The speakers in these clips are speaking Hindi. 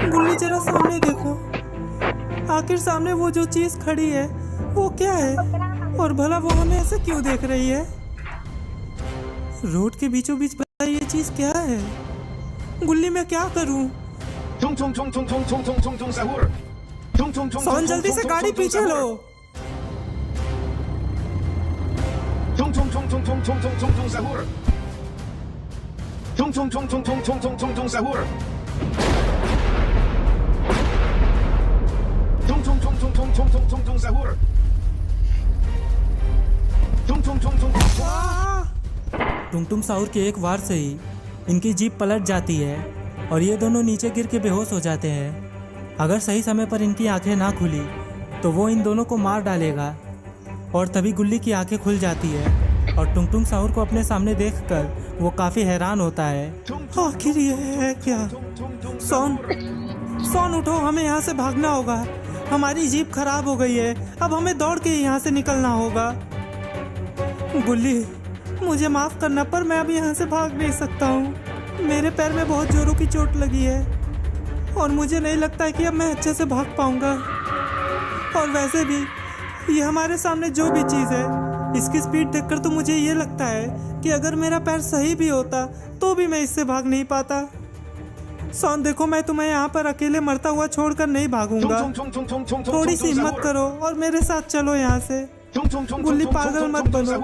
गुल्ली जरा सामने देखो, आखिर सामने वो जो चीज खड़ी है वो क्या है, और भला वो हमें ऐसे क्यों देख रही है? रोड के बीचों बीच ये चीज क्या है? गुल्ली मैं क्या करूं? सोन जल्दी से गाड़ी पीछे लो। टुंगटुंग साउर के एक वार से ही इनकी जीप पलट जाती है और ये दोनों नीचे गिर के बेहोश हो जाते हैं। अगर सही समय पर इनकी आंखें ना खुली तो वो इन दोनों को मार डालेगा। और तभी गुल्ली की आंखें खुल जाती है और टुंगटुंग साउर को अपने सामने देखकर वो काफी हैरान होता है। आखिर ये है क्या? सोन उठो, हमें यहाँ से भागना होगा। हमारी जीप खराब हो गई है, अब हमें दौड़ के यहाँ से निकलना होगा। गुल्ली मुझे माफ करना, पर मैं अब यहाँ से भाग नहीं सकता हूँ। मेरे पैर में बहुत जोरों की चोट लगी है और मुझे नहीं लगता है कि अब मैं अच्छे से भाग पाऊंगा। और वैसे भी ये हमारे सामने जो भी चीज़ है, इसकी स्पीड देखकर तो मुझे ये लगता है कि अगर मेरा पैर सही भी होता तो भी मैं इससे भाग नहीं पाता। सोन देखो, मैं तुम्हें यहाँ पर अकेले मरता हुआ छोड़कर नहीं भागूंगा। थोड़ी सी हिम्मत करो और मेरे साथ चलो यहाँ से। गुल्ली पागल मत बनो,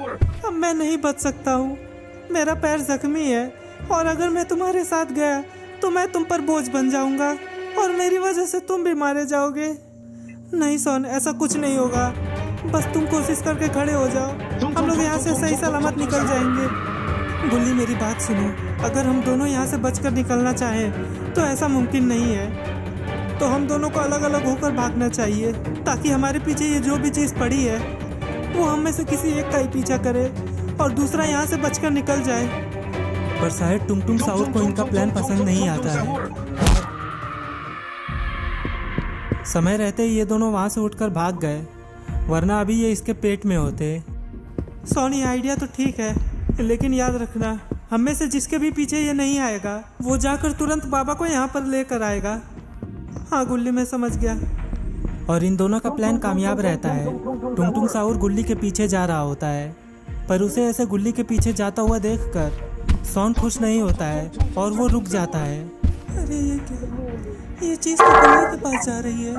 अब मैं नहीं बच सकता हूँ। मेरा पैर जख्मी है और अगर मैं तुम्हारे साथ गया तो मैं तुम पर बोझ बन जाऊंगा और मेरी वजह से तुम भी मारे जाओगे। नहीं सोन, ऐसा कुछ नहीं होगा, बस तुम कोशिश करके खड़े हो जाओ, हम लोग यहाँ से सही सलामत निकल जाएंगे। गुल्ली मेरी बात सुनो, अगर हम दोनों यहाँ से बचकर निकलना चाहें तो ऐसा मुमकिन नहीं है। तो हम दोनों को अलग अलग होकर भागना चाहिए ताकि हमारे पीछे ये जो भी चीज़ पड़ी है वो हम में से किसी एक का ही पीछा करे और दूसरा यहाँ से बचकर निकल जाए। पर शायद टुंगटुंग साउर को इनका प्लान पसंद नहीं आता है। समय रहते ही ये दोनों वहाँ से उठकर भाग गए, वरना अभी ये इसके पेट में होते। सोनी, आइडिया तो ठीक है, लेकिन याद रखना, हम में से जिसके भी पीछे ये नहीं आएगा वो जाकर तुरंत बाबा को यहाँ पर लेकर आएगा। हाँ गुल्ली, मैं समझ गया। और इन दोनों का प्लान कामयाब रहता है। टुंगटुंग साउर गुल्ली के पीछे जा रहा होता है, पर उसे ऐसे गुल्ली के पीछे जाता हुआ देखकर सोन खुश नहीं होता है और वो रुक जाता है। अरे ये क्या? ये चीज़ तो गुल्ली के पास जा रही है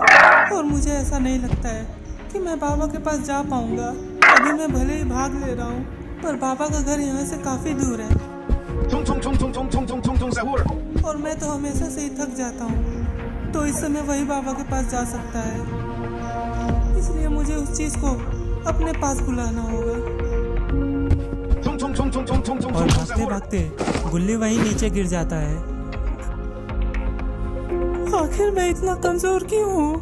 और मुझे ऐसा नहीं लगता है कि मैं बाबा के पास जा पाऊंगा। अभी मैं भले ही भाग ले रहा हूँ, पर बाबा का घर यहाँ से काफ़ी दूर है और मैं तो हमेशा से ही थक जाता हूँ, तो इस समय वही बाबा के पास जा सकता है। इसलिए मुझे उस चीज को अपने पास बुलाना होगा। और भागते भागते गुल्ली वहीं नीचे गिर जाता है। आखिर मैं इतना कमजोर क्यों हूँ?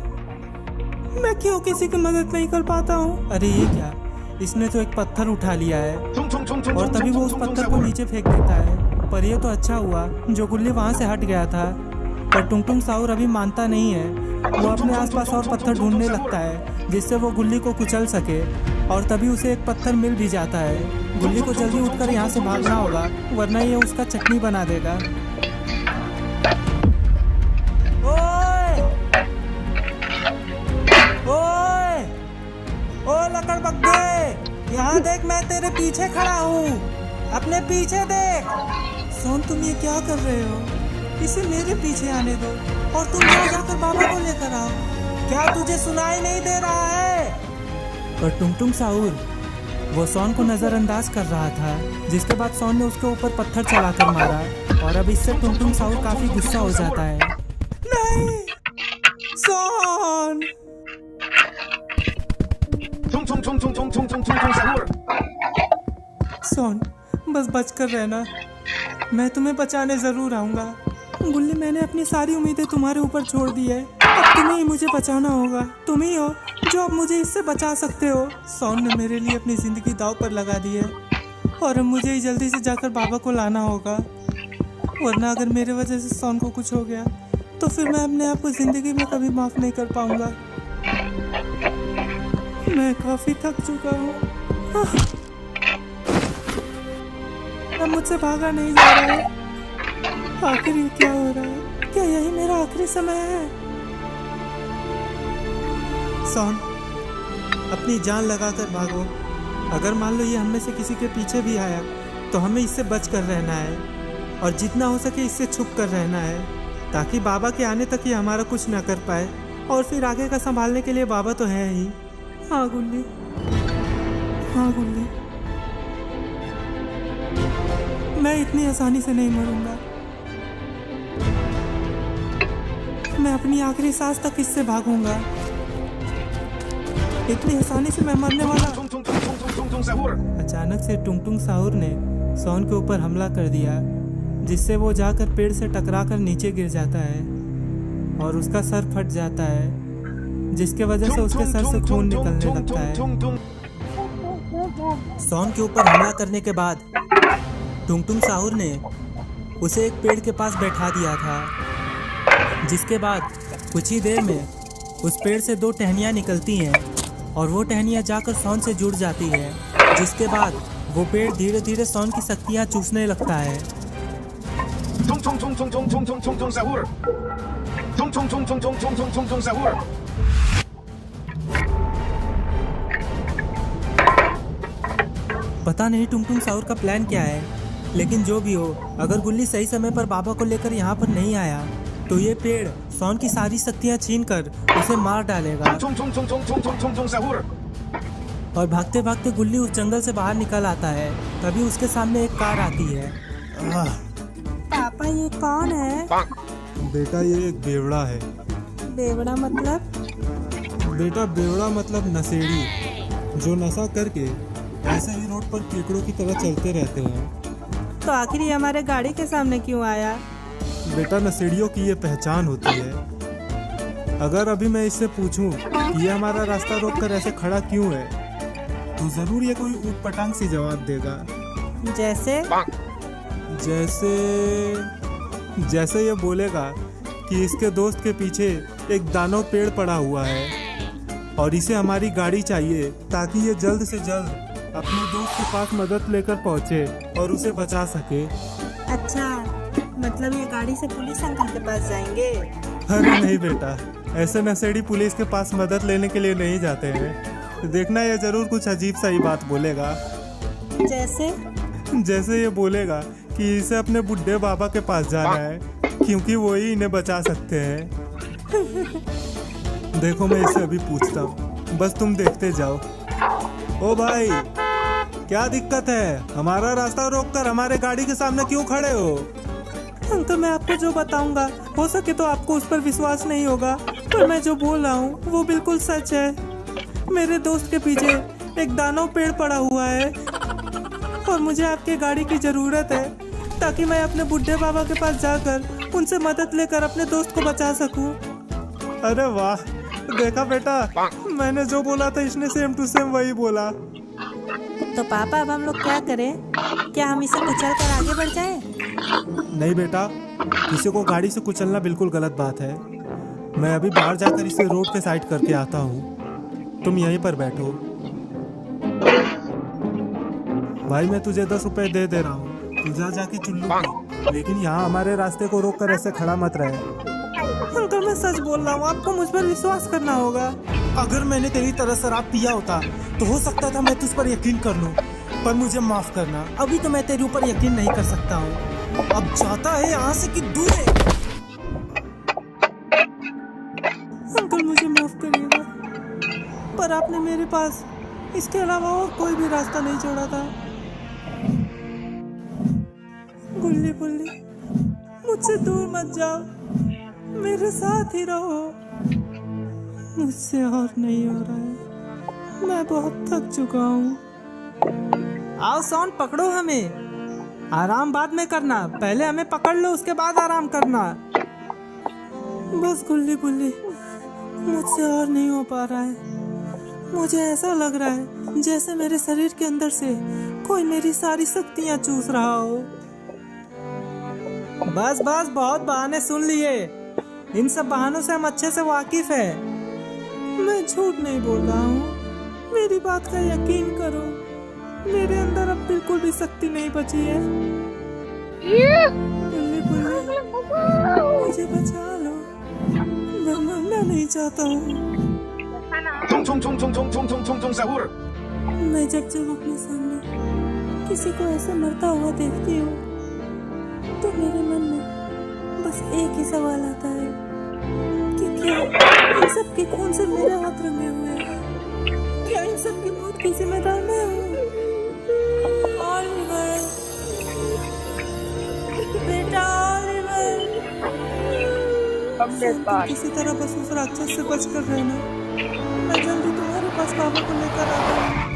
मैं क्यों किसी की मदद नहीं कर पाता हूँ? अरे ये क्या, इसने तो एक पत्थर उठा लिया है और तभी वो उस पत्थर को नीचे फेंक देता है। पर ये तो अच्छा हुआ जो गुल्ली वहाँ से हट गया था। पर टुंगटुंग साउर अभी मानता नहीं है, वो अपने आसपास और पत्थर ढूंढने लगता है जिससे वो गुल्ली को कुचल सके। और तभी उसे एक पत्थर मिल भी जाता है। गुल्ली को जल्दी उठकर यहाँ से भागना होगा, वरना ये उसका चटनी बना देगा। ओए! ओए! ओ लकड़बग्गे, यहाँ देख, मैं तेरे पीछे खड़ा हूँ, अपने पीछे देख। सोन, तुम ये क्या कर रहे हो? इसे मेरे पीछे आने दो और तुम यहाँ जाकर बाबा को लेकर आओ। क्या तुझे सुनाई नहीं दे रहा है? पर टुंगटुंग साउर वो सोन को नजरअंदाज कर रहा था, जिसके बाद सोन ने उसके ऊपर पत्थर चलाकर मारा और अब इससे टुंगटुंग साउर काफी गुस्सा हो जाता है। नहीं सोन! सोन, बस बचकर रहना, मैं तुम्हें बचाने जरूर आऊंगा। गुल्ली, मैंने अपनी सारी उम्मीदें तुम्हारे ऊपर छोड़ दी है, अब तुम्हें ही मुझे बचाना होगा। तुम ही हो जो अब मुझे इससे बचा सकते हो। सोन ने मेरे लिए अपनी जिंदगी दांव पर लगा दी है और अब मुझे ही जल्दी से जाकर बाबा को लाना होगा, वरना अगर मेरे वजह से सोन को कुछ हो गया तो फिर मैं अपने आप को जिंदगी में कभी माफ नहीं कर पाऊंगा। मैं काफी थक चुका हूँ, अब मुझसे भागा नहीं जा रहा है। आखिर ये क्या हो रहा है? क्या यही मेरा आखिरी समय है? सोन, अपनी जान लगाकर भागो। अगर मान लो ये हम में से किसी के पीछे भी आया तो हमें इससे बच कर रहना है और जितना हो सके इससे छुप कर रहना है, ताकि बाबा के आने तक ये हमारा कुछ ना कर पाए। और फिर आगे का संभालने के लिए बाबा तो है ही। हाँ गुल्ली, हाँ गुल्ली, मैं इतनी आसानी से नहीं मरूंगा। मैं अपनी आखिरी सांस तक इससे भागूंगा। इतनी आसानी से मैं मरने वाला। अचानक से टुंग टुंग साहुर ने सोन के ऊपर हमला कर दिया, जिससे वो जाकर पेड़ से टकराकर नीचे गिर जाता है और उसका सर फट जाता है, जिसके वजह से उसके सर से खून निकलने लगता है। सोन के ऊपर हमला करने के बाद टुंग टुंग साहुर ने उसे एक पेड़ के पास बैठा दिया था, जिसके बाद कुछ ही देर में उस पेड़ से 2 टहनियाँ निकलती हैं और वो टहनियाँ जाकर सोन से जुड़ जाती है, जिसके बाद वो पेड़ धीरे धीरे सोन की शक्तियाँ चूसने लगता है। पता नहीं टुंग टुंग साहुर का प्लान क्या है, लेकिन जो भी हो, अगर गुल्ली सही समय पर बाबा को लेकर यहाँ पर नहीं आया तो ये पेड़ सोन की सारी शक्तियाँ छीनकर उसे मार डालेगा। और भागते भागते गुल्ली उस जंगल से बाहर निकल आता है। तभी उसके सामने एक कार आती है। पापा ये कौन है? बेटा ये एक बेवड़ा है। बेवड़ा मतलब? बेटा बेवड़ा मतलब नशेड़ी, जो नशा करके ऐसे ही रोड पर केकड़ों की तरह चलते रहते हैं। तो आखिर ये हमारे गाड़ी के सामने क्यों आया? बेटा नशेड़ियों की ये पहचान होती है। अगर अभी मैं इससे पूछूं कि ये हमारा रास्ता रोक कर ऐसे खड़ा क्यों है, तो जरूर ये कोई ऊटपटांग सी जवाब देगा। जैसे जैसे ये बोलेगा कि इसके दोस्त के पीछे एक दानव पेड़ पड़ा हुआ है और इसे हमारी गाड़ी चाहिए ताकि ये जल्द से जल्द अपने दोस्त के पास मदद लेकर पहुंचे और उसे बचा सके। अच्छा, मतलब ये गाड़ी से पुलिस अंकल के पास जाएंगे? अरे नहीं बेटा, ऐसे नशेड़ी पुलिस के पास मदद लेने के लिए नहीं जाते हैं। देखना ये जरूर कुछ अजीब सा ही बात बोलेगा। जैसे ये बोलेगा कि इसे अपने बुढ़े बाबा के पास जाना है क्योंकि वो ही इन्हें बचा सकते हैं। देखो मैं इसे अभी पूछता हूँ, बस तुम देखते जाओ। ओ भाई, क्या दिक्कत है? हमारा रास्ता रोककर हमारे गाड़ी के सामने क्यों खड़े हो? तो मैं आपको जो बताऊंगा, हो सके तो आपको उस पर विश्वास नहीं होगा, पर मैं जो बोल रहा हूँ वो बिल्कुल सच है। मेरे दोस्त के पीछे एक दानव पेड़ पड़ा हुआ है और मुझे आपके गाड़ी की जरूरत है ताकि मैं अपने बुढ़े बाबा के पास जाकर उनसे मदद लेकर अपने दोस्त को बचा सकूं। अरे वाह, देखा बेटा, मैंने जो बोला था इसने सेम टू सेम वही बोला। तो पापा अब हम लोग क्या करें? क्या हम इसे कुचल कर आगे बढ़ जाएं? नहीं बेटा, किसी को गाड़ी से कुचलना बिल्कुल गलत बात है। मैं अभी बाहर जाकर इसे रोड के साइड करके आता हूँ, तुम यहीं पर बैठो। भाई मैं तुझे 10 रुपए दे रहा हूँ, तू जा जाके चुल्लू पी, लेकिन यहाँ हमारे रास्ते को रोक कर ऐसे खड़ा मत रहे। अंकल मैं सच बोल रहा हूँ, आपको मुझ पर विश्वास करना होगा। अगर मैंने तेरी तरह शराब पिया होता तो हो सकता था मैं तुझ पर यकीन कर लूं, पर मुझे माफ करना, अभी तो मैं तेरे ऊपर यकीन नहीं कर सकता हूँ। अब जाता है यहाँ से कि दूर है। अंकल मुझे माफ करिएगा, पर आपने मेरे पास इसके अलावा और कोई भी रास्ता नहीं छोड़ा था। गुल्ली गुल्ली, मुझसे दूर मत जाओ, मेरे साथ ही रहो। मुझसे और नहीं हो रहा है, मैं बहुत थक चुका हूँ। आओ सोन, पकड़ो हमें। आराम बाद में करना, पहले हमें पकड़ लो, उसके बाद आराम करना। बस गुल्ली गुल्ली, मुझसे और नहीं हो पा रहा है। मुझे ऐसा लग रहा है जैसे मेरे शरीर के अंदर से कोई मेरी सारी शक्तियाँ चूस रहा हो। बस बस, बहुत बहाने सुन लिए। इन सब बहानों से हम अच्छे से वाकिफ है। मैं झूठ नहीं बोल रहा हूँ, मेरी बात का यकीन करो। मेरे अंदर अब बिल्कुल भी शक्ति नहीं बची है। गुल्ली गुल्ली, मुझे बचा लो, मैं मरना नहीं चाहता हूँ। मैं जब अपने सामने किसी को ऐसे मरता हुआ देखती हूँ तो मेरे मन में बस एक ही सवाल आता है कि क्या इन सब के खून से मेरे हाथ रंगे हुए हैं? क्या इन सब की मौत की जिम्मेदार मैं हूँ? ऑलिवर, बेटा ऑलिवर, किसी तरह बस उस राक्षस से बच कर रहना। मैं जल्दी तुम्हारे पास बाबा को लेकर आता हूँ।